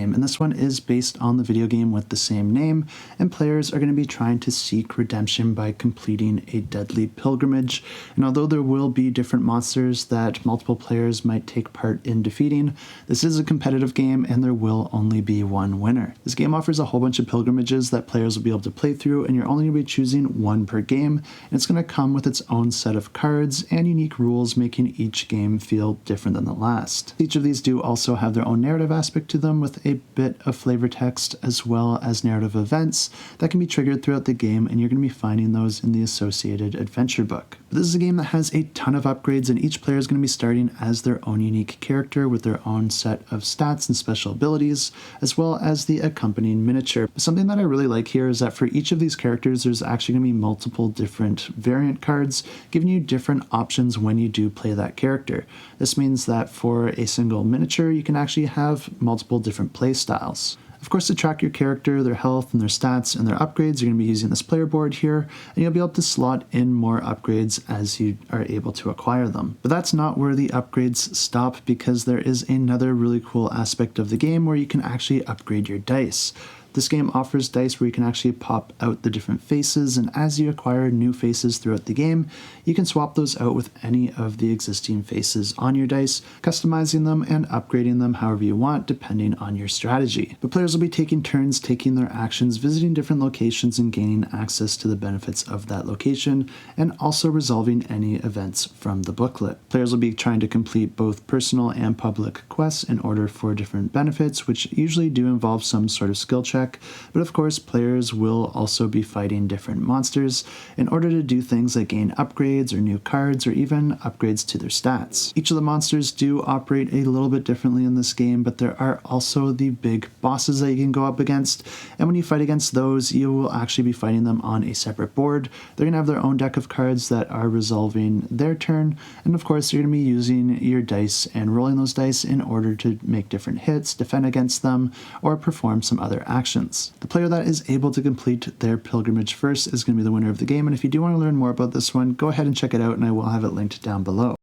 And this one is based on the video game with the same name, and players are going to be trying to seek redemption by completing a deadly pilgrimage. And although there will be different monsters that multiple players might take part in defeating, this is a competitive game and there will only be one winner. This game offers a whole bunch of pilgrimages that players will be able to play through, and you're only going to be choosing one per game, and it's going to come with its own set of cards and unique rules, making each game feel different than the last. Each of these do also have their own narrative aspect to them, with a bit of flavor text as well as narrative events that can be triggered throughout the game, and you're going to be finding those in the associated adventure book. But this is a game that has a ton of upgrades, and each player is going to be starting as their own unique character with their own set of stats and special abilities, as well as the accompanying miniature. Something that I really like here is that for each of these characters, there's actually going to be multiple different variant cards, giving you different options when you do play that character. This means that for a single miniature, you can actually have multiple different play styles. Of course, to track your character, their health, and their stats, and their upgrades, you're going to be using this player board here, and you'll be able to slot in more upgrades as you are able to acquire them. But that's not where the upgrades stop, because there is another really cool aspect of the game where you can actually upgrade your dice. This game offers dice where you can actually pop out the different faces, and as you acquire new faces throughout the game, you can swap those out with any of the existing faces on your dice, customizing them and upgrading them however you want depending on your strategy. The players will be taking turns taking their actions, visiting different locations and gaining access to the benefits of that location, and also resolving any events from the booklet. Players will be trying to complete both personal and public quests in order for different benefits, which usually do involve some sort of skill check. But of course, players will also be fighting different monsters in order to do things like gain upgrades or new cards or even upgrades to their stats. Each of the monsters do operate a little bit differently in this game, but there are also the big bosses that you can go up against, and when you fight against those, you will actually be fighting them on a separate board. They're going to have their own deck of cards that are resolving their turn, and of course you're going to be using your dice and rolling those dice in order to make different hits, defend against them, or perform some other actions. The player that is able to complete their pilgrimage first is going to be the winner of the game, and if you do want to learn more about this one, go ahead and check it out, and I will have it linked down below.